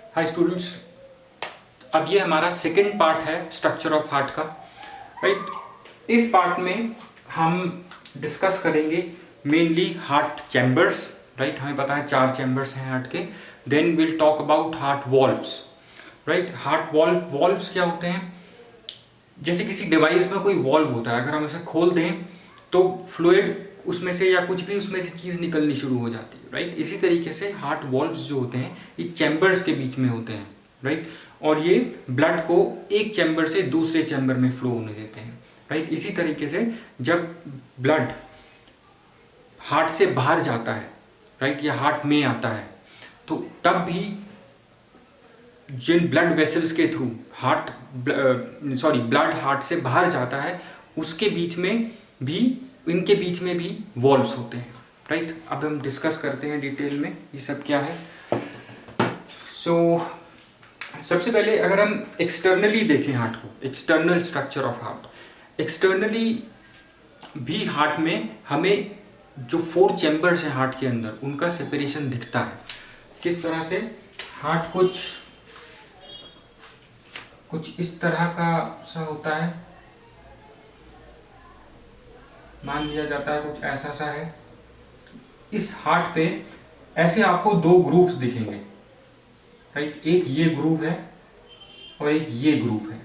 Hi students, अब ये हमारा सेकेंड पार्ट है स्ट्रक्चर ऑफ हार्ट का। राइट, इस पार्ट में हम डिस्कस करेंगे मेनली हार्ट चैम्बर्स। राइट, हमें पता है 4 चैम्बर्स हैं हार्ट के। Then will talk about heart valves. Right, heart valves क्या होते हैं? जैसे किसी डिवाइस में कोई वॉल्व होता है, अगर हम उसे खोल दें तो फ्लूइड उसमें से या कुछ भी उसमें से चीज़ निकलनी शुरू हो जाती है। राइट, इसी तरीके से हार्ट वॉल्व्स जो होते हैं ये चैम्बर्स के बीच में होते हैं। राइट, और ये ब्लड को एक चैम्बर से दूसरे चैम्बर में फ्लो होने देते हैं। राइट, इसी तरीके से जब ब्लड हार्ट से बाहर जाता है, राइट, या हार्ट में आता है, तो तब भी जिन ब्लड वेसल्स के थ्रू ब्लड हार्ट से बाहर जाता है उसके बीच में भी, इनके बीच में भी वॉल्व्स होते हैं। राइट, अब हम डिस्कस करते हैं डिटेल में ये सब क्या है। सबसे पहले अगर हम एक्सटर्नली देखें हार्ट को, external structure of heart, externally भी हार्ट में हमें जो 4 चैम्बर्स हैं हार्ट के अंदर उनका सेपरेशन दिखता है। किस तरह से? हार्ट कुछ इस तरह का सा होता है, मान लिया जाता है कुछ ऐसा सा है। इस हार्ट पे ऐसे आपको 2 ग्रूव्स दिखेंगे। राइट, एक ये ग्रूव है और एक ये ग्रूव है।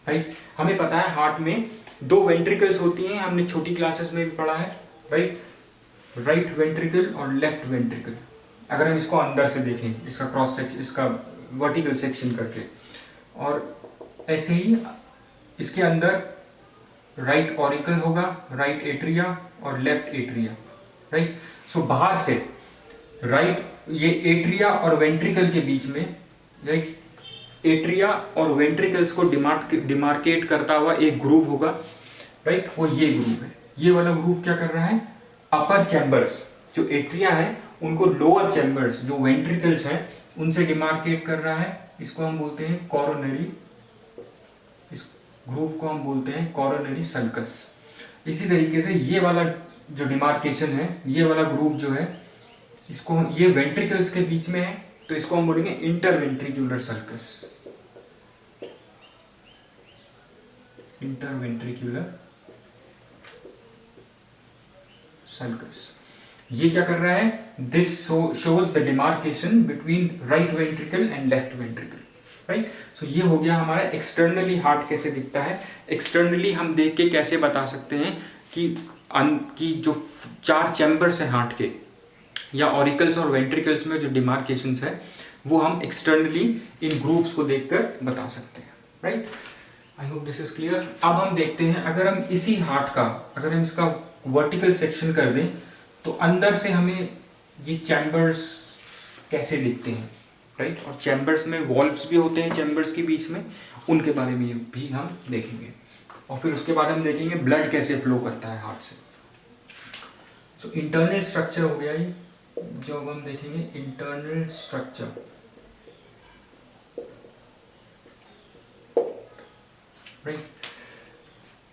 राइट, हमें पता है हार्ट में 2 वेंट्रिकल्स होती हैं, हमने छोटी क्लासेस में भी पढ़ा है। राइट वेंट्रिकल और लेफ्ट वेंट्रिकल। अगर हम इसको अंदर से देखें, इसका क्रॉस सेक्शन, इसका वर्टिकल सेक्शन करके, और ऐसे ही इसके अंदर राइट ऑरिकल होगा, राइट एट्रिया और लेफ्ट एट्रिया। राइट, सो बाहर से राइट ये एट्रिया और वेंट्रिकल के बीच में, राइट, एट्रिया और वेंट्रिकल्स को डिमार्केट करता हुआ एक ग्रूव होगा। राइट, वो ये ग्रूव है। ये वाला ग्रूव क्या कर रहा है? अपर चैम्बर्स जो एट्रिया है उनको लोअर चैम्बर्स जो वेंट्रिकल्स हैं उनसे डिमार्केट कर रहा है। इसको हम बोलते हैं कोरोनरी, इस ग्रूव को हम बोलते हैं कोरोनरी सल्कस। इसी तरीके से ये वाला जो डिमार्केशन है, ये वाला ग्रूव जो है, इसको ये वेंट्रिकल्स के बीच में है तो इसको हम बोलेंगे इंटरवेंट्रिकुलर सल्कस। इंटरवेंट्रिकुलर सल्कस ये क्या कर रहा है? This shows the demarcation between right ventricle and left ventricle. Right, so ये हो गया हमारा एक्सटर्नली हार्ट कैसे दिखता है। एक्सटर्नली हम देख के कैसे बता सकते हैं कि जो 4 चैम्बर्स हैं हार्ट के, या ऑरिकल्स और वेंट्रिकल्स में जो डिमार्केशंस है वो हम एक्सटर्नली इन ग्रूव्स को देखकर बता सकते हैं। Right, I hope this is clear. अब हम देखते हैं, अगर हम इसी हार्ट का, अगर हम इसका वर्टिकल सेक्शन कर दें तो अंदर से हमें ये चैम्बर्स कैसे दिखते हैं। राइट, और चैम्बर्स में वॉल्व्स भी होते हैं चैम्बर्स के बीच में, उनके बारे में भी हम देखेंगे। और फिर उसके बाद हम देखेंगे ब्लड कैसे फ्लो करता है हार्ट से। सो इंटरनल स्ट्रक्चर हो गया ये, जो अब हम देखेंगे इंटरनल स्ट्रक्चर। राइट,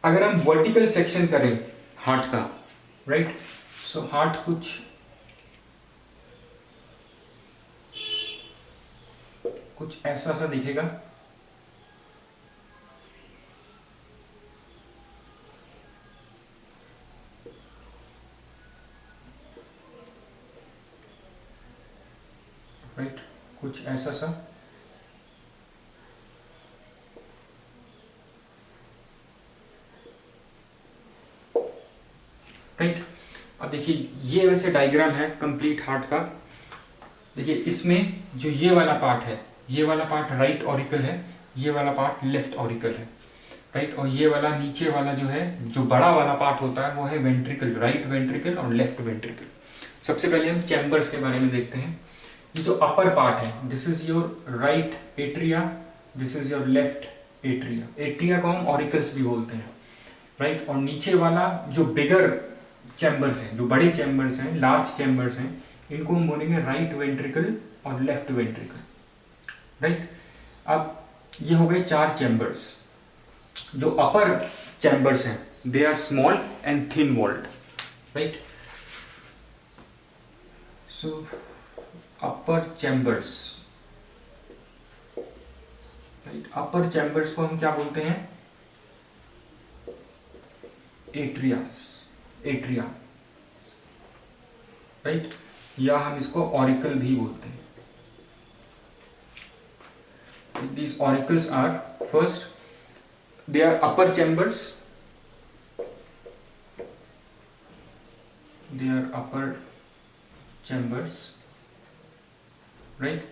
अगर हम वर्टिकल सेक्शन करें हार्ट का, राइट, सो हार्ट कुछ ऐसा सा दिखेगा। राइट, कुछ ऐसा सा। राइट, अब देखिए ये वैसे डायग्राम है कंप्लीट हार्ट का। देखिए इसमें जो ये वाला पार्ट है, ये वाला पार्ट राइट ऑरिकल है, ये वाला पार्ट लेफ्ट ऑरिकल है। राइट, और ये वाला नीचे वाला जो है, जो बड़ा वाला पार्ट होता है वो है वेंट्रिकल, राइट वेंट्रिकल और लेफ्ट वेंट्रिकल। सबसे पहले हम चैम्बर्स के बारे में देखते हैं। ये जो अपर पार्ट है, this is your right atria, this is your left atria. Atria को हम ऑरिकल्स भी बोलते हैं। राइट, और नीचे वाला जो बिगर चैम्बर्स हैं, जो बड़े चैम्बर्स हैं, लार्ज चैम्बर्स हैं, इनको हम बोलेंगे राइट वेंट्रिकल और लेफ्ट वेंट्रिकल। राइट, अब ये हो गए 4 चैम्बर्स। जो अपर चैम्बर्स हैं they are small and thin walled. Right, so upper chambers, right. Upper chambers को हम क्या बोलते हैं? एट्रिया, राइट, या हम इसको ऑरिकल भी बोलते हैं। These auricles are, first, they are upper chambers. They are upper chambers, right?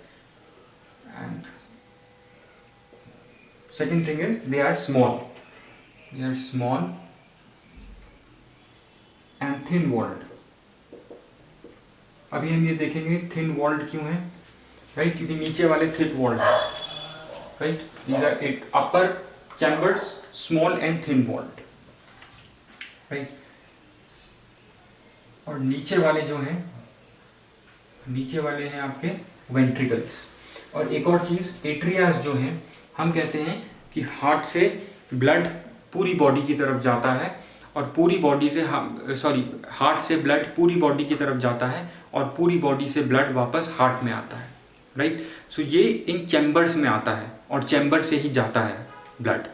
And second thing is they are small. They are small and thin walled. अभी हम ये देखेंगे थिन वॉल्ड क्यों है, राइट, क्योंकि नीचे वाले थिक वॉल्ड है, right. These are it upper chambers, small and thin walled, right. और नीचे वाले जो हैं, नीचे वाले हैं आपके वेंट्रिकल्स। और एक और चीज, एट्रियास जो हैं, हम कहते हैं कि हार्ट से ब्लड पूरी बॉडी की तरफ जाता है और पूरी बॉडी से हार्ट से ब्लड पूरी बॉडी की तरफ जाता है और पूरी बॉडी से ब्लड वापस हार्ट में आता है, राइट। सो ये इन चैम्बर्स में आता है और चैम्बर से ही जाता है ब्लड,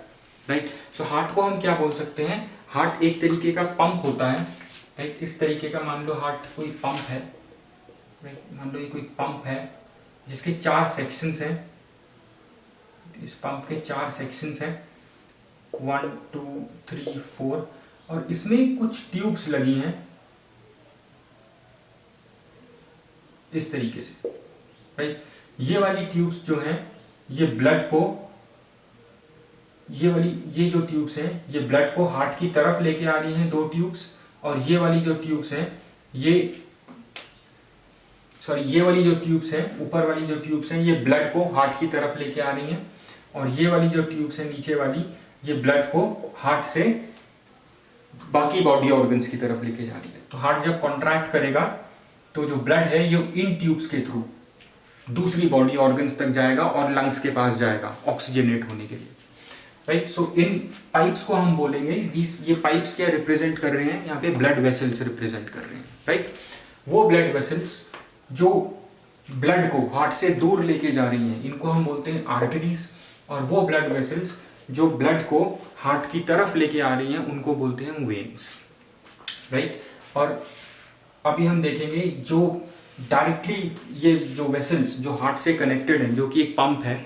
राइट। सो हार्ट को हम क्या बोल सकते हैं? हार्ट एक तरीके का पंप होता है, राइट। इस तरीके का मान लो हार्ट कोई पंप है, राइट, मान लो ये कोई पंप है जिसके 4 सेक्शंस हैं। इस पंप के 4 सेक्शंस हैं, 1 2 3 4, और इसमें कुछ ट्यूब्स लगी हैं इस तरीके से, राइट। ये वाली ट्यूब्स जो हैं ये ब्लड को, ये जो ट्यूब्स हैं ये ब्लड को हार्ट की तरफ लेके आ रही हैं, 2 ट्यूब्स। और ये वाली जो ट्यूब्स हैं ये वाली जो ट्यूब्स हैं, ऊपर वाली जो ट्यूब्स हैं ये ब्लड को हार्ट की तरफ लेके आ रही हैं, और ये वाली जो ट्यूब्स हैं नीचे वाली, ये ब्लड को हार्ट से बाकी बॉडी ऑर्गन्स की तरफ लेके जा रही है। तो हार्ट जब कॉन्ट्रैक्ट करेगा तो जो ब्लड है ये इन ट्यूब्स के थ्रू दूसरी बॉडी ऑर्गन्स तक जाएगा और लंग्स के पास जाएगा ऑक्सीजनेट होने के लिए, राइट। सो इन पाइप्स को हम बोलेंगे, ये पाइप्स क्या रिप्रेजेंट कर रहे हैं? यहाँ पे ब्लड वेसल्स रिप्रेजेंट कर रहे हैं, राइट। वो ब्लड वेसल्स जो ब्लड को हार्ट से दूर लेके जा रही हैं इनको हम बोलते हैं आर्टरीज, और वो ब्लड वेसल्स जो ब्लड को हार्ट की तरफ लेके आ रही हैं उनको बोलते हैं वेन्स, राइट। और अभी हम देखेंगे जो डायरेक्टली ये जो वेसल्स जो हार्ट से कनेक्टेड हैं, जो कि एक पंप है,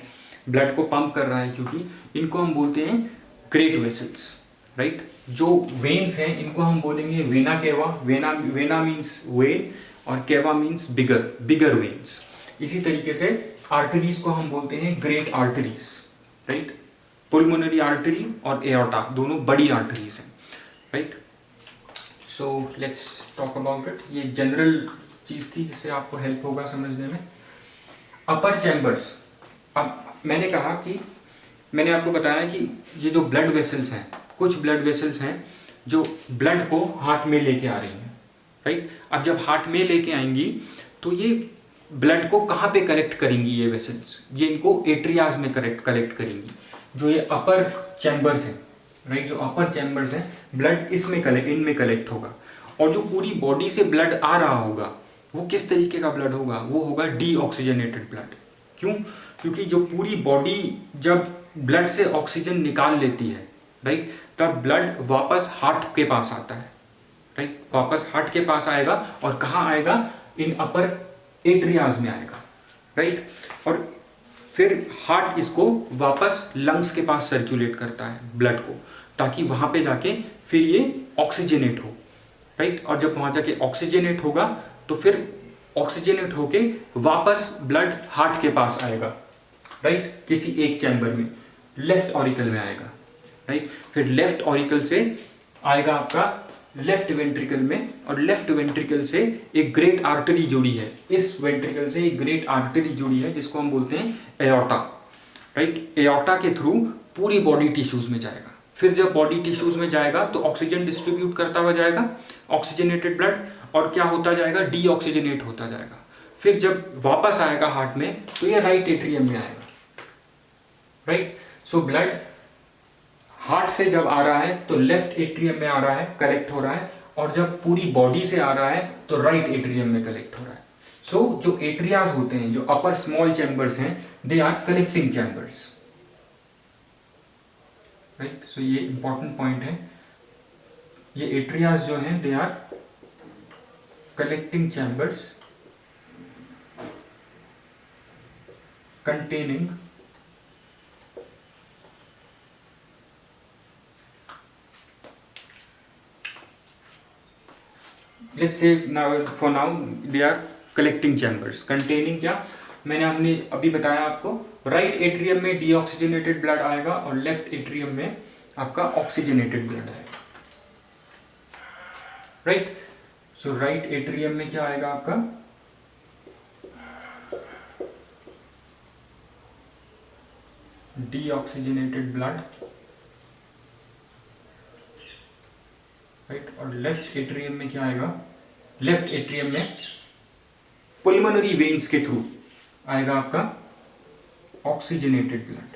ब्लड को पंप कर रहा है, क्योंकि इनको हम बोलते हैं ग्रेट वेसल्स, राइट। जो वेन्स हैं इनको हम बोलेंगे vena cava. Vena means when और केवा मीन्स बिगर वेन्स। इसी तरीके से आर्टरीज को हम बोलते हैं great arteries, right. Pulmonary artery और एओर्टा दोनों बड़ी आर्टरीज हैं, right. So let's talk about it. ये जनरल चीज थी जिससे आपको हेल्प होगा समझने में। अपर चैम्बर्स, अब मैंने कहा कि मैंने आपको बताया कि ये जो ब्लड वेसल्स हैं, कुछ ब्लड वेसल्स हैं जो ब्लड को हार्ट में लेके आ रही हैं, राइट। अब जब हार्ट में लेके आएंगी तो ये ब्लड को कहाँ पे कलेक्ट करेंगी? ये वेसल्स ये इनको एट्रियाज में कलेक्ट करेंगी, जो ये अपर चैम्बर्स हैं, राइट। जो अपर चैम्बर्स हैं ब्लड इनमें कलेक्ट होगा, और जो पूरी बॉडी से ब्लड आ रहा होगा वो किस तरीके का ब्लड होगा? वो होगा डीऑक्सीजनेटेड ब्लड। क्यों? क्योंकि जो पूरी बॉडी जब ब्लड से ऑक्सीजन निकाल लेती है, राइट, तब ब्लड वापस हार्ट के पास आता है, राइट। वापस हार्ट के पास आएगा, और कहाँ आएगा? इन अपर एट्रियाज में आएगा, राइट। और फिर हार्ट इसको वापस लंग्स के पास सर्कुलेट करता है ब्लड को, ताकि वहां पे जाके फिर ये ऑक्सीजनेट हो, राइट। और जब वहां जाके ऑक्सीजनेट होगा तो फिर ऑक्सीजनेट होके वापस ब्लड हार्ट के पास आएगा, राइट, किसी एक चैम्बर में, लेफ्ट ऑरिकल में आएगा, राइट। फिर लेफ्ट ऑरिकल से आएगा आपका लेफ्ट वेंट्रिकल में, और लेफ्ट वेंट्रिकल से एक ग्रेट आर्टरी जुड़ी है, इस वेंट्रिकल से एक ग्रेट आर्टरी जुड़ी है जिसको हम बोलते हैं एओर्टा, राइट। एओर्टा के थ्रू पूरी बॉडी टिश्यूज में जाएगा। फिर जब बॉडी टिश्यूज में जाएगा तो ऑक्सीजन डिस्ट्रीब्यूट करता हुआ जाएगा, ऑक्सीजनेटेड ब्लड, और क्या होता जाएगा? डीऑक्सीजनेट होता जाएगा। फिर जब वापस आएगा हार्ट में तो ये राइट एट्रियम में आएगा, राइट। सो ब्लड हार्ट से जब आ रहा है तो लेफ्ट एट्रियम में आ रहा है, कलेक्ट हो रहा है, और जब पूरी बॉडी से आ रहा है तो राइट एट्रियम में कलेक्ट हो रहा है। सो जो एट्रियाज होते हैं, जो अपर स्मॉल चैम्बर्स हैं, they are collecting chambers, right. So ये इंपॉर्टेंट पॉइंट है। ये एट्रियाज जो हैं they are collecting chambers containing let's say now for now they are collecting chambers containing क्या हमने अभी बताया आपको, राइट एट्रियम में डीऑक्सीजनेटेड ब्लड आएगा और लेफ्ट एट्रियम में आपका ऑक्सीजनेटेड ब्लड आएगा, राइट। सो राइट एट्रियम में क्या आएगा आपका डीऑक्सीजनेटेड ब्लड, राइट। और लेफ्ट एट्रियम में क्या आएगा, लेफ्ट एट्रियम में पुल्मोनरी वेन्स के थ्रू आएगा आपका ऑक्सीजनेटेड ब्लड,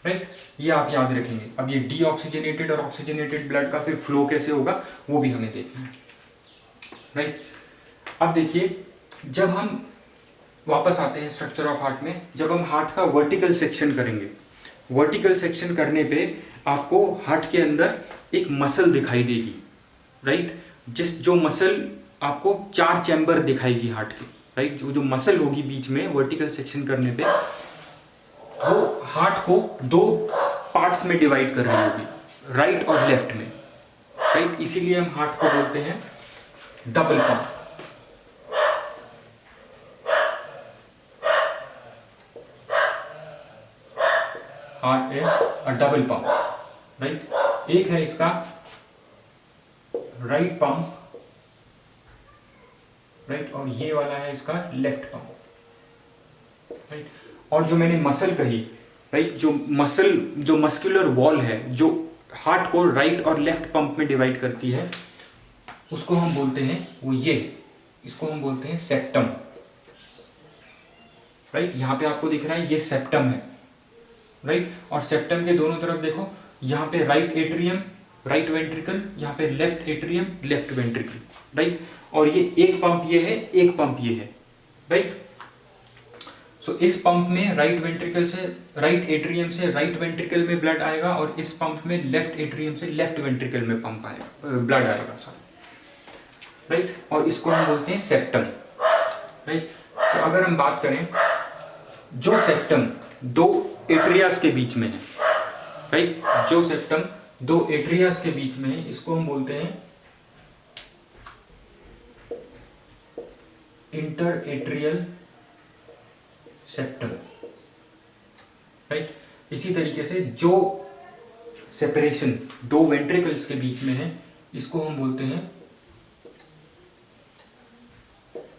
राइट। ये आप याद रखेंगे। अब ये डीऑक्सीजनेटेड और ऑक्सीजनेटेड ब्लड का फिर फ्लो कैसे होगा वो भी हमें देखना है, राइट। अब देखिए, जब हम वापस आते हैं स्ट्रक्चर ऑफ हार्ट में, जब हम हार्ट का वर्टिकल सेक्शन करेंगे, वर्टिकल सेक्शन करने पे आपको हार्ट के अंदर एक मसल दिखाई देगी, राइट। जो मसल आपको 4 चैम्बर दिखाएगी हार्ट के, राइट। जो मसल होगी बीच में वर्टिकल सेक्शन करने पे, वो हार्ट को 2 पार्ट्स में डिवाइड कर रही होगी, राइट और लेफ्ट में, राइट। इसीलिए हम हार्ट को बोलते हैं double pump. Heart is a double pump, right. एक है इसका राइट पंप, राइट, और ये वाला है इसका लेफ्ट पंप, राइट। और जो मैंने मसल कही, राइट, जो मस्कुलर वॉल है जो हार्ट को राइट और लेफ्ट पंप में डिवाइड करती है, उसको हम बोलते हैं इसको हम बोलते हैं सेप्टम, राइट। यहां पे आपको दिख रहा है ये सेप्टम है, राइट। और सेप्टम के दोनों तरफ देखो, यहाँ पे राइट एट्रियम राइट वेंट्रिकल, यहाँ पे left atrium left ventricle, right. और ये एक पंप ये है, एक पंप ये है, राइट। सो इस पंप में राइट वेंट्रिकल से, राइट एट्रियम से राइट वेंट्रिकल में ब्लड आएगा, और इस पंप में लेफ्ट एट्रियम से लेफ्ट वेंट्रिकल में पंप आएगा, ब्लड आएगा, सॉरी, राइट। और इसको हम बोलते हैं सेप्टम, राइट। तो अगर हम बात करें, जो सेप्टम 2 एट्रियास के बीच में है, राइट, जो सेप्टम 2 एट्रियास के बीच में है, इसको हम बोलते हैं इंटर एट्रियल सेप्टम, राइट। इसी तरीके से जो सेपरेशन 2 वेंट्रिकल्स के बीच में है, इसको हम बोलते हैं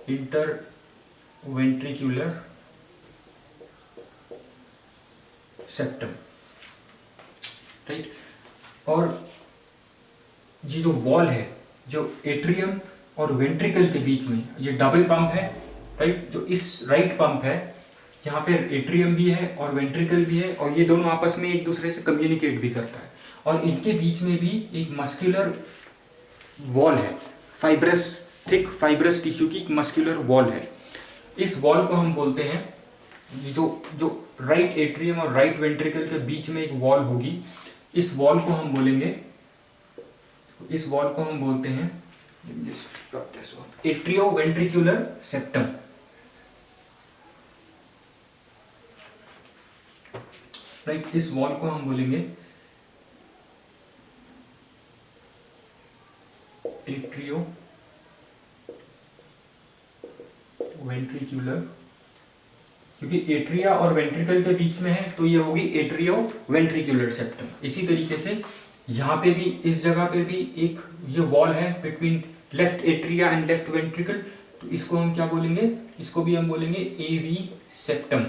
इंटर वेंट्रिकुलर सेप्टम, राइट। और ये जो वॉल है, जो एट्रियम और वेंट्रिकल के बीच में, ये डबल पंप है, राइट। जो इस राइट पंप है, यहाँ पे एट्रियम भी है और वेंट्रिकल भी है, और ये दोनों आपस में एक दूसरे से कम्युनिकेट भी करता है, और इनके बीच में भी एक मस्कुलर वॉल है, थिक फाइब्रस टिश्यू की मस्कुलर वॉल है। इस वॉल को हम बोलते हैं, ये जो राइट एट्रियम और राइट वेंट्रिकल के बीच में एक वॉल होगी, इस वॉल को हम बोलते हैं एट्रियो वेंट्रिकुलर सेप्टम, राइट। इस वॉल को हम बोलेंगे एट्रियो वेंट्रिकुलर, क्योंकि एट्रिया और वेंट्रिकल के बीच में है, तो ये होगी एट्रियो वेंट्रिकुलर सेप्टम। इसी तरीके से यहाँ पे भी, इस जगह पे भी एक ये वॉल है between left atria and left ventricle, तो इसको हम क्या बोलेंगे, इसको भी हम बोलेंगे एवी सेप्टम,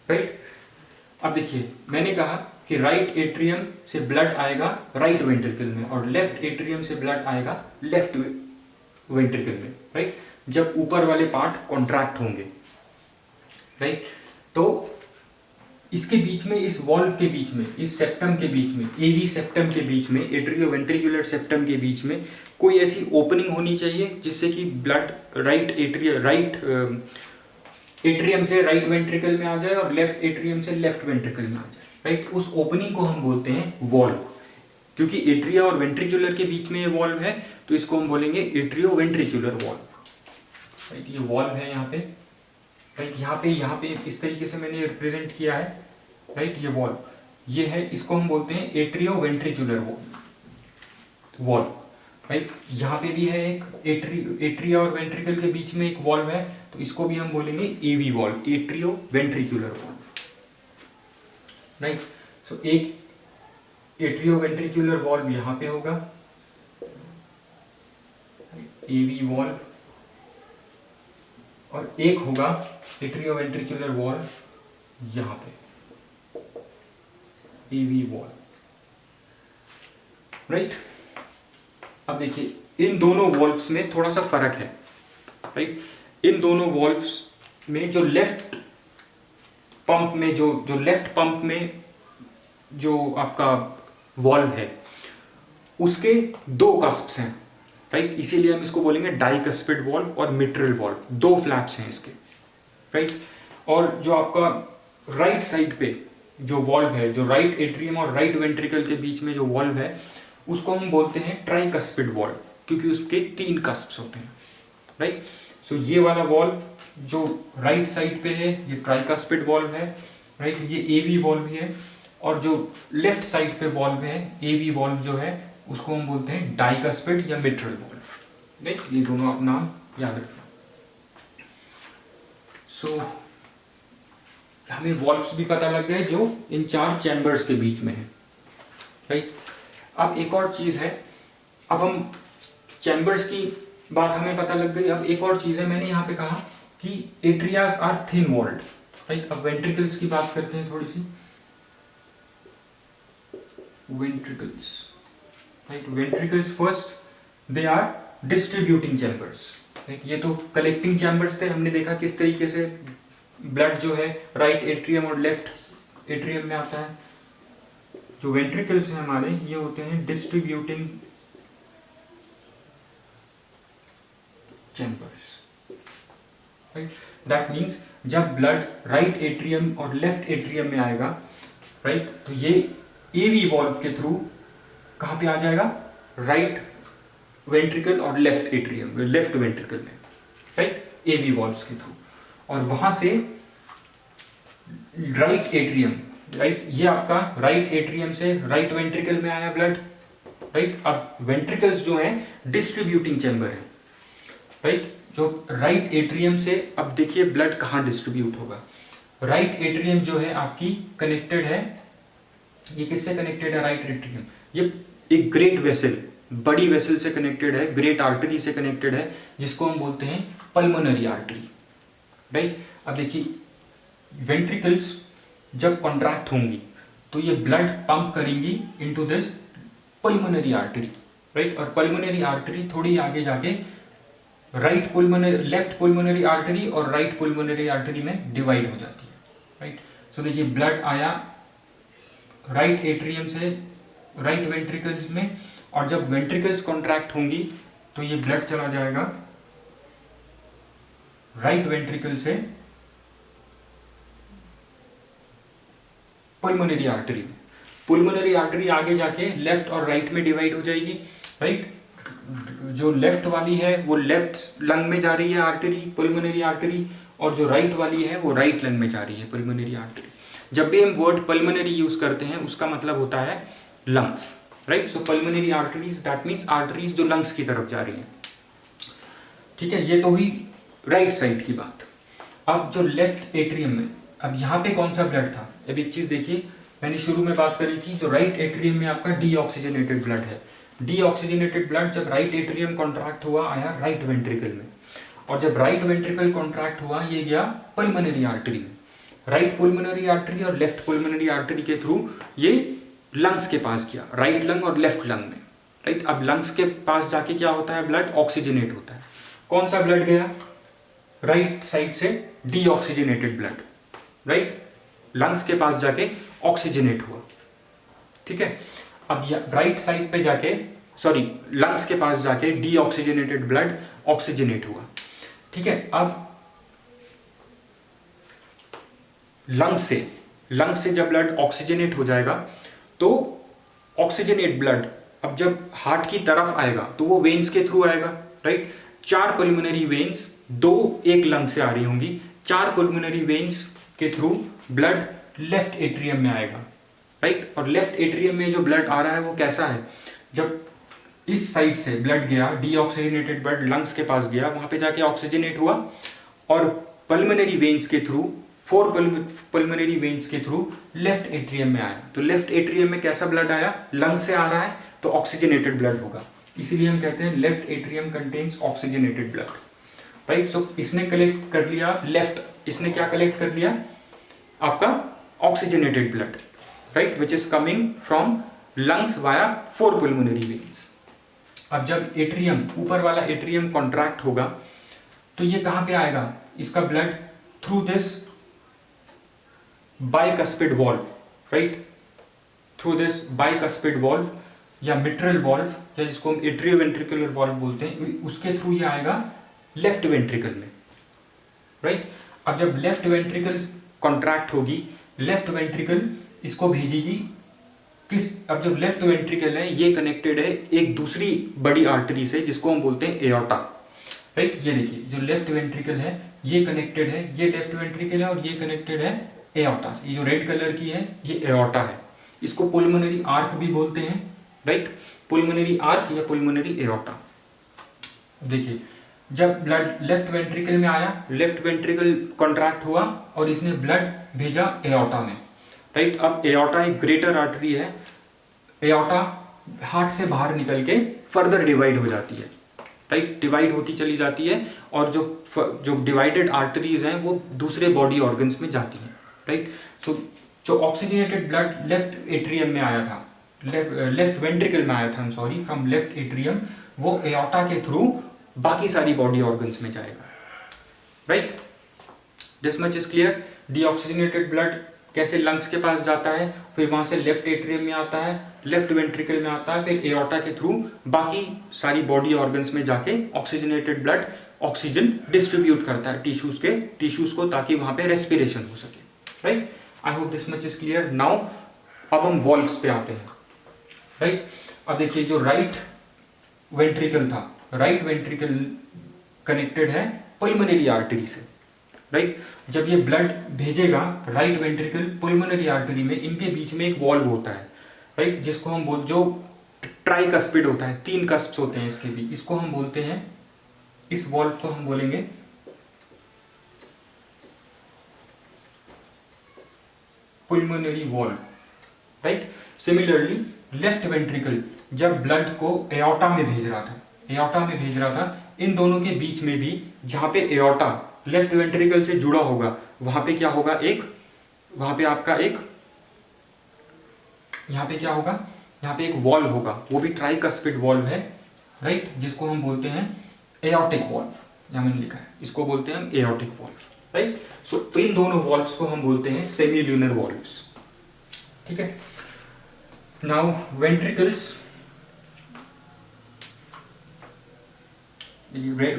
राइट। अब देखिए, मैंने कहा कि राइट एट्रियम से ब्लड आएगा राइट वेंट्रिकल में, और लेफ्ट एट्रियम से ब्लड आएगा लेफ्ट वेंट्रिकल में, राइट, जब ऊपर वाले पार्ट कॉन्ट्रैक्ट होंगे, राइट। तो इसके बीच में, इस वॉल्व के बीच में, इस सेप्टम के बीच में, एवी सेप्टम के बीच में, एट्रियोवेंट्रिकुलर सेप्टम के बीच में कोई ऐसी ओपनिंग होनी चाहिए जिससे कि ब्लड राइट एट्रियम से राइट वेंट्रिकल में आ जाए और लेफ्ट एट्रियम से लेफ्ट वेंट्रिकल में आ जाए, राइट। उस ओपनिंग को हम बोलते हैं वॉल्व। क्योंकि एट्रिया और वेंट्रिकुलर के बीच में ये वॉल्व है तो इसको हम बोलेंगे एट्रियोवेंट्रिकुलर वॉल्व, राइट। ये वॉल्व है यहाँ पे, राइट। यहाँ पे इस तरीके से मैंने रिप्रेजेंट किया है, राइट। ये वॉल्व ये है, इसको हम बोलते हैं एट्रियोवेंट्रिकुलर वॉल्व, राइट। यहाँ पे भी है एक एट्रिया और वेंट्रिकल के बीच में एक वॉल्व है तो इसको भी हम बोलेंगे एवी वॉल्व, एट्रियोवेंट्रिकुलर वॉल्व, राइट। सो एक एट्रियोवेंट्रिकुलर वॉल्व यहाँ पे होगा, एवी वॉल्व, और एक होगा एट्रियोवेंट्रिकुलर वॉल्व यहाँ पे, एवी वॉल्व, राइट। अब देखिए इन दोनों वॉल्व्स में थोड़ा सा फर्क है, राइट। इन दोनों वॉल्व्स में जो लेफ्ट पंप में जो लेफ्ट पंप में जो आपका वॉल्व है उसके दो कस्प्स हैं, राइट। इसीलिए हम इसको बोलेंगे डाइकस्पिड वॉल्व और मिट्रल वॉल्व, दो फ्लैप्स हैं इसके, राइट। और जो आपका राइट साइड पे जो वॉल्व है, जो राइट एट्रियम और राइट वेंट्रिकल के बीच में जो वॉल्व है उसको हम बोलते हैं ट्राइकस्पिड वॉल्व, क्योंकि उसके तीन कस्प्स होते हैं, राइट। सो ये वाला वॉल्व जो राइट साइड पे है ये ट्राइकस्पिड वॉल्व है, राइट। ये एवी वॉल्व है, और जो लेफ्ट साइड पे वॉल्व है एवी वॉल्व जो है उसको हम बोलते हैं डाइकस्पिड या मिट्रल वॉल्व, राइट। ये दोनों आप नाम याद रखना। सो हमें वॉल्व्स भी पता लग गए जो इन चार चैम्बर्स के बीच में है, राइट। अब एक और चीज है, अब हम चैम्बर्स की बात हमें पता लग गई, अब एक और चीज है, मैंने यहाँ पे कहा कि atrias are thin walled, right. अब वेंट्रिकल्स की बात करते हैं थोड़ी सी। Ventricles, right. Ventricles first they are distributing chambers, right. ये तो कलेक्टिंग चैम्बर्स थे, हमने देखा किस तरीके से ब्लड जो है राइट एट्रियम और लेफ्ट एट्रियम में आता है। जो वेंट्रिकल्स हैं हमारे ये होते हैं distributing chambers, right. That means जब ब्लड राइट एट्रियम और लेफ्ट एट्रियम में आएगा, राइट, तो ये एवी वॉल्व के थ्रू कहां पे आ जाएगा, राइट वेंट्रिकल और लेफ्ट एट्रियम, लेफ्ट वेंट्रिकल में, राइट, एवी वॉल्व्स के थ्रू, और वहां से राइट एट्रियम, राइट, ये आपका राइट एट्रियम से राइट वेंट्रिकल में आया ब्लड, राइट। अब वेंट्रिकल्स जो हैं डिस्ट्रीब्यूटिंग चैम्बर है, राइट। जो राइट एट्रियम से, अब देखिए ब्लड कहाँ डिस्ट्रीब्यूट होगा, राइट एट्रियम जो है आपकी कनेक्टेड है, ये किससे कनेक्टेड है, राइट एट्रियम, ये एक ग्रेट वेसल, बड़ी वेसल से कनेक्टेड है, ग्रेट आर्टरी से कनेक्टेड है, जिसको हम बोलते हैं पल्मोनरी आर्टरी, राइट। अब देखिए वेंट्रिकल्स जब कॉन्ट्रैक्ट होंगी तो ये ब्लड पंप करेंगी into this pulmonary artery, right. और पल्मोनरी आर्टरी थोड़ी आगे जाके राइट पुल्मोनरी, लेफ्ट पुल्मोनरी आर्टरी और राइट पुल्मोनरी आर्टरी में डिवाइड हो जाती है, राइट। सो देखिए ब्लड आया राइट एट्रियम से राइट वेंट्रिकल्स में, और जब वेंट्रिकल्स कॉन्ट्रैक्ट होंगी तो ये ब्लड चला जाएगा राइट वेंट्रिकल से पुल्मोनरी आर्टरी में, पुल्मोनरी आर्टरी आगे जाके लेफ्ट और राइट में डिवाइड हो जाएगी, राइट। जो लेफ्ट वाली है वो लेफ्ट लंग में जा रही है आर्टरी, पुल्मोनरी आर्टरी, और जो राइट वाली है वो राइट लंग में जा रही है पुल्मोनरी आर्टरी। जब भी हम वर्ड पल्मोनरी यूज करते हैं उसका मतलब होता है lungs, right. So pulmonary arteries that means arteries जो लंग्स की तरफ जा रही है, ठीक है। ये तो हुई राइट साइड की बात। अब जो लेफ्ट एट्रियम में, अब यहाँ पे कौन सा ब्लड था, अब एक चीज देखिए, मैंने शुरू में बात करी थी, जो राइट एट्रियम में आपका डीऑक्सीजनेटेड ब्लड है, डीऑक्सीजनेटेड ब्लड जब राइट एट्रियम कॉन्ट्रैक्ट हुआ आया राइट वेंट्रिकल में, और जब राइट वेंट्रिकल कॉन्ट्रैक्ट हुआ ये गया पल्मोनरी आर्टरी में, राइट पुल्मोनरी आर्टरी और लेफ्ट पुल्मोनरी आर्टरी के थ्रू ये लंग्स के पास गया, राइट लंग और लेफ्ट लंग में, राइट। अब लंग्स के पास जाके क्या होता है, ब्लड ऑक्सीजनेट होता है। कौन सा ब्लड गया, राइट साइड से डीऑक्सीजनेटेड ब्लड, राइट। लंग्स के पास जाके ऑक्सीजनेट हुआ, ठीक है। अब राइट साइड पे जाके लंग्स के पास जाके डीऑक्सीजनेटेड ब्लड ऑक्सीजनेट हुआ, ठीक है। अब लंग्स से जब ब्लड ऑक्सीजनेट हो जाएगा तो ऑक्सीजनेट ब्लड अब जब हार्ट की तरफ आएगा तो वो वेन्स के थ्रू आएगा, राइट। 4 पल्मोनरी वेन्स, 2 एक लंग से आ रही होंगी, 4 पल्मोनरी वेन्स के थ्रू ब्लड लेफ्ट एट्रियम में आएगा, राइट। और लेफ्ट एट्रियम में जो ब्लड आ रहा है वो कैसा है, जब इस साइड से ब्लड गया, डीऑक्सीजनेटेड ब्लड लंग्स के पास गया, वहां पे जाके ऑक्सीजनेट हुआ और पल्मोनरी वेन्स के थ्रू 4 पल्मोनरी वेन्स के थ्रू लेफ्ट एट्रियम में आया। तो लेफ्ट एट्रियम में कैसा ब्लड आया, लंग से आ रहा है तो ऑक्सीजनेटेड ब्लड होगा, इसीलिए हम कहते हैं left atrium contains oxygenated blood, right. So इसने कलेक्ट कर लिया इसने क्या कलेक्ट कर लिया, आपका oxygenated blood, right, which is coming from lungs via 4 pulmonary veins. अब जब एट्रियम, ऊपर वाला एट्रियम कॉन्ट्रैक्ट होगा तो ये कहां पे आएगा, इसका blood through this bicuspid valve, right, through this bicuspid valve या मिट्रल वॉल्व या जिसको हम एट्रियोवेंट्रिकुलर वॉल्व बोलते हैं, उसके थ्रू ये आएगा लेफ्ट वेंट्रिकल में, राइट। अब जब लेफ्ट वेंट्रिकल कॉन्ट्रैक्ट होगी, लेफ्ट वेंट्रिकल इसको भेजेगी अब जब लेफ्ट वेंट्रिकल है ये कनेक्टेड है एक दूसरी बड़ी आर्टरी से जिसको हम बोलते हैं एओर्टा, राइट। ये देखिए जो लेफ्ट वेंट्रिकल है ये कनेक्टेड है, ये लेफ्ट वेंट्रिकल है और ये कनेक्टेड है एओर्टा से। ये जो रेड कलर की है ये एओर्टा है, इसको पुल्मोनरी आर्क भी बोलते हैं, राइट, पुल्मोनरी आर्क या पुल्मोनरी एओर्टा। देखिए जब ब्लड लेफ्ट वेंट्रिकल में आया, लेफ्ट वेंट्रिकल कॉन्ट्रैक्ट हुआ और इसने ब्लड भेजा एओर्टा में, राइट। अब एओर्टा एक ग्रेटर आर्टरी है, एओर्टा हार्ट से बाहर निकल के फर्दर डिवाइड हो जाती है, राइट, डिवाइड होती चली जाती है और जो डिवाइडेड आर्टरीज हैं वो दूसरे बॉडी ऑर्गन्स में जाती हैं, राइट। सो जो ऑक्सीजनेटेड ब्लड लेफ्ट एट्रियम में आया था, लेफ्ट वेंट्रिकल में आया था, सॉरी, फ्रॉम लेफ्ट एट्रियम, वो एओर्टा के थ्रू बाकी सारी बॉडी ऑर्गन्स में जाएगा, right. This much is clear. Deoxygenated blood कैसे लंग्स के पास जाता है, फिर वहां से लेफ्ट एट्रियम में आता है, लेफ्ट वेंट्रिकल में आता है, फिर एओर्टा के थ्रू बाकी सारी बॉडी ऑर्गन्स में जाके ऑक्सीजनेटेड ब्लड ऑक्सीजन डिस्ट्रीब्यूट करता है टिश्यूज को ताकि वहां पे रेस्पिरेशन हो सके, right. I hope this much is clear. Now अब हम वॉल्व्स पे आते हैं, राइट। अब देखिए जो राइट वेंट्रिकल था, राइट वेंट्रिकल कनेक्टेड है पल्मोनरी आर्टरी से, राइट। जब ये ब्लड भेजेगा राइट वेंट्रिकल पुल्मोनरी आर्टरी में, इनके बीच में एक वॉल्व होता है, राइट, जिसको हम जो ट्राइकस्पिड होता है, 3 कस्प्स होते हैं इसके भी, इसको हम बोलते हैं, इस वॉल्व को हम बोलेंगे pulmonary valve, right. Similarly left ventricle जब ब्लड को एओर्टा में भेज रहा था, इन दोनों के बीच में भी जहां पे एओर्टा लेफ्ट वेंट्रिकल से जुड़ा होगा वहां पे क्या होगा, वहां पे आपका यहाँ पे क्या होगा, यहाँ पे एक वॉल्व होगा, वो भी ट्राइकस्पिड वॉल्व है, राइट, जिसको हम बोलते हैं एओर्टिक वॉल्व, यहाँ मैंने लिखा है, इसको बोलते हैं हम एओर्टिक वॉल्व, राइट। सो इन दोनों वॉल्व्स को हम बोलते हैं सेमील्यूनर वॉल्व्स, ठीक है। Now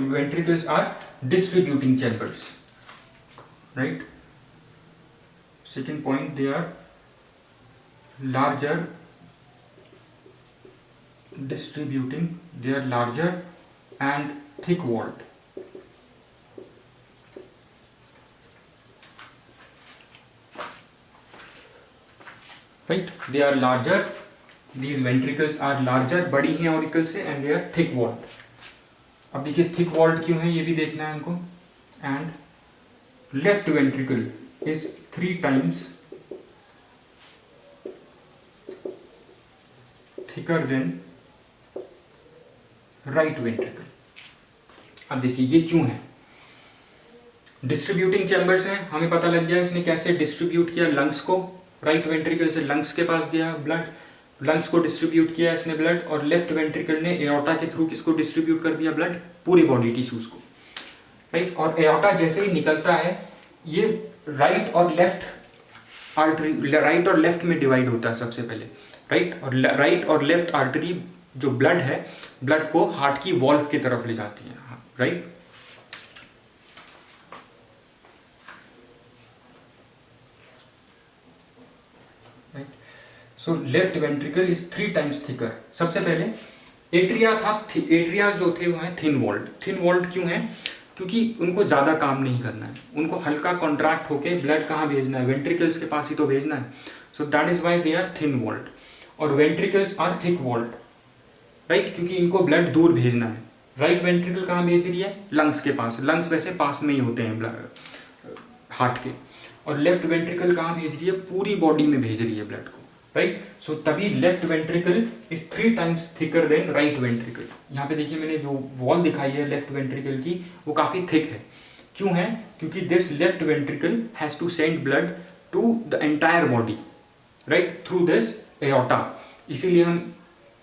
ventricles are distributing chambers, right. Second point, they are larger and thick walled, right. They are larger, these ventricles are larger, बड़ी हैं ऑरिकल से, and they are thick walled. अब देखिए थिक वॉल्ड क्यों है ये भी देखना है हमको। And left ventricle is 3 times thicker than right ventricle. अब देखिए ये क्यों है, डिस्ट्रीब्यूटिंग चैम्बर्स हैं, हमें पता लग गया इसने कैसे डिस्ट्रीब्यूट किया लंग्स को, राइट वेंट्रिकल से लंग्स के पास गया ब्लड, लंग्स को डिस्ट्रीब्यूट किया इसने ब्लड, और लेफ्ट वेंट्रिकल ने एओर्टा के थ्रू किसको डिस्ट्रीब्यूट कर दिया ब्लड, पूरी बॉडी टिश्यूज को, राइट। और एओर्टा जैसे ही निकलता है ये राइट और लेफ्ट आर्टरी राइट और लेफ्ट में डिवाइड होता है सबसे पहले, राइट और लेफ्ट आर्टरी जो ब्लड है, ब्लड को हार्ट की वॉल्व की तरफ ले जाती है, right. So left ventricle is 3 times thicker. सबसे पहले एट्रिया था, एट्रियाज जो थे वो हैं थिन वॉल्ड। थिन वॉल्ड क्यों है? क्योंकि उनको ज़्यादा काम नहीं करना है, उनको हल्का कॉन्ट्रैक्ट होके ब्लड कहाँ भेजना है, वेंट्रिकल्स के पास ही तो भेजना है। So that is why they are thin walled. और ventricles are thick walled, right, क्योंकि इनको ब्लड दूर भेजना है। राइट वेंट्रिकल कहाँ भेज रही है? लंग्स के पास। लंग्स वैसे पास में ही होते हैं ब्लड हार्ट के। और लेफ्ट वेंट्रिकल कहाँ भेज रही है? पूरी बॉडी में भेज रही है ब्लड को, राइट। सो तभी left ventricle is 3 times thicker than right ventricle. यहाँ पे देखिए मैंने जो वॉल दिखाई है लेफ्ट वेंट्रिकल की, वो काफी थिक है। क्यों है? क्योंकि this left ventricle has to send blood to the entire body, right, through this aorta.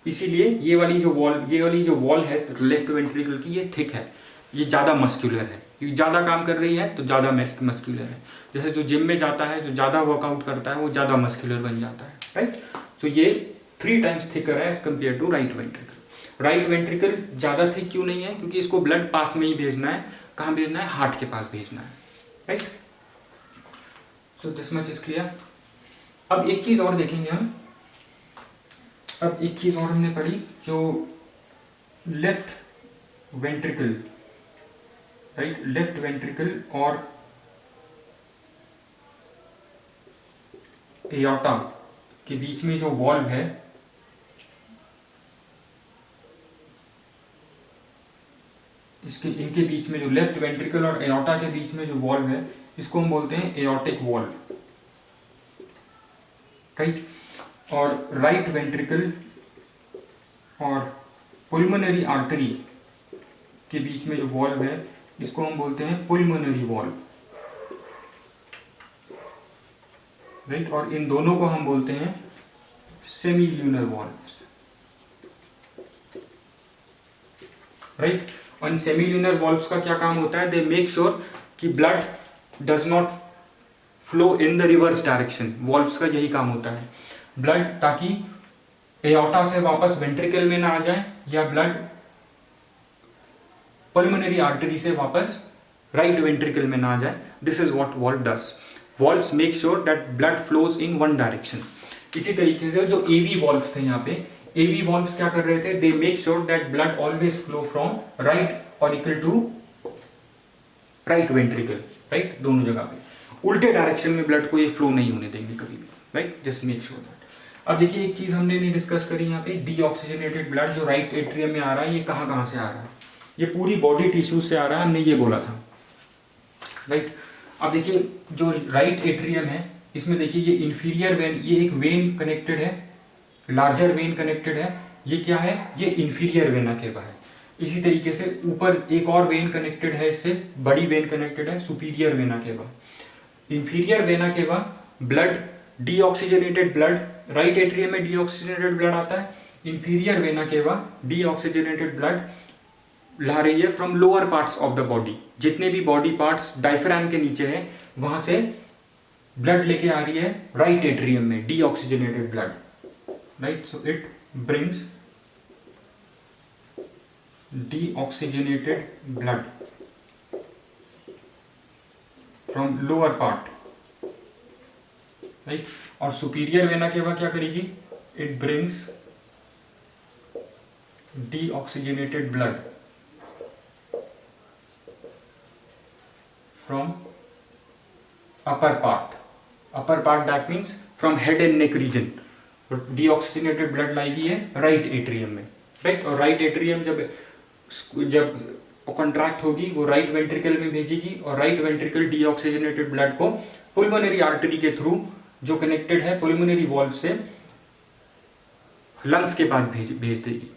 इसीलिए ये वाली जो वॉल है लेफ्ट वेंट्रिकल की, ये थिक है, ये ज़्यादा मस्क्यूलर है, क्योंकि ज़्यादा काम कर रही है तो ज़्यादा मस्क्यूलर है। जैसे जो जिम में जाता है, जो ज़्यादा वर्कआउट करता है, वो ज़्यादा मस्क्यूलर बन जाता है, राइट। तो ये 3 टाइम्स थिकर है as compare to right ventricle. Right ventricle ज़्यादा थिक क्यों नहीं है? क्योंकि इसको ब्लड पास में ही भेजना है। कहाँ भेजना है? हार्ट के पास भेजना है, right. So this much is clear. अब एक चीज़ और देखेंगे हम। अब एक चीज़ और हमने पढ़ी, जो left ventricle, right, left ventricle और एओर्टा के बीच में जो वॉल्व है, इनके बीच में जो लेफ्ट वेंट्रिकल और एओर्टा के बीच में जो वॉल्व है, इसको हम बोलते हैं एओर्टिक वॉल्व, राइट। और राइट वेंट्रिकल और पुल्मोनरी आर्टरी के बीच में जो वॉल्व है, इसको हम बोलते हैं पुल्मोनरी वॉल्व, राइट। और इन दोनों को हम बोलते हैं सेमील्यूनर वॉल्व, राइट। और इन सेमील्यूनर वॉल्व्स का क्या काम होता है? दे मेक श्योर कि blood does not flow in the reverse direction. Valves का यही काम होता है, ब्लड ताकि एओर्टा से वापस वेंट्रिकल में ना आ जाए, या ब्लड पल्मोनरी आर्टरी से वापस राइट वेंट्रिकल में ना आ जाए। This is what valve does. Valves make sure that blood flows in one direction. इसी तरीके से जो एवी वॉल्व्स थे यहाँ पे, एवी वॉल्व्स क्या कर रहे थे? They make sure that blood always flow from right auricle to right ventricle, right, दोनों जगह पे उल्टे डायरेक्शन में ब्लड को ये फ्लो नहीं होने देंगे कभी भी, right, just make sure that. अब देखिए एक चीज हमने नहीं डिस्कस करी यहाँ पे, डीऑक्सीजनेटेड ब्लड जो राइट एट्रियम में आ रहा है, ये कहाँ से आ रहा है? ये पूरी बॉडी टिश्यूज से आ रहा है, हमने ये बोला था, राइट। अब देखिए जो राइट एट्रियम है, इसमें देखिए ये इंफीरियर वेन, ये एक वेन कनेक्टेड है, लार्जर वेन कनेक्टेड है। ये क्या है? ये इंफीरियर वेना केवा है। इसी तरीके से ऊपर एक और वेन कनेक्टेड है, इससे बड़ी वेन कनेक्टेड है, superior vena cava. Inferior vena cava blood, deoxygenated blood, right atrium में डीऑक्सीजनेटेड ब्लड आता है। Inferior vena cava deoxygenated blood ला रही है from lower parts of the body. जितने भी बॉडी पार्ट्स डायफ्राम के नीचे है, वहां से ब्लड लेके आ रही है राइट एट्रियम में, deoxygenated blood, right. So it brings deoxygenated blood from lower part, right। और सुपीरियर वेना केवा क्या करेगी? It brings deoxygenated blood from upper part, that means from head and neck region। deoxygenated blood लाएगी है right atrium में, right. और right atrium जब contract होगी, वो राइट वेंट्रिकल में भेजेगी, और राइट वेंट्रिकल डीऑक्सीजनेटेड ब्लड को पुल्मोनरी आर्टरी के थ्रू, जो कनेक्टेड है पुल्मोनरी वॉल्व से, लंग्स के पास भेज देगी,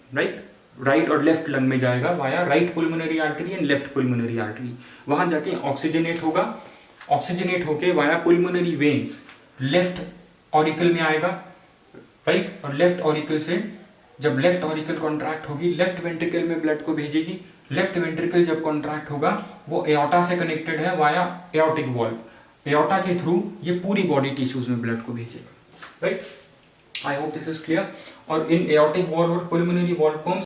राइट और लेफ्ट लंग में जाएगा via right pulmonary artery and left pulmonary artery. वहां जाके ऑक्सीजनेट होगा, ऑक्सीजनेट होके via pulmonary veins left auricle में आएगा, राइट। और लेफ्ट ऑरिकल से जब लेफ्ट ऑरिकल कॉन्ट्रैक्ट होगी, लेफ्ट वेंट्रिकल में ब्लड को भेजेगी। लेफ्ट वेंट्रिकल जब कॉन्ट्रैक्ट होगा, वो एओर्टा से कनेक्टेड है वाया एओर्टिक वॉल्व। एओर्टा के थ्रू ये पूरी बॉडी टिश्यूज में ब्लड को भेजेगा, right. I hope this is clear. और इन एओर्टिक वॉल्व और पुल्मोनरी वॉल्व को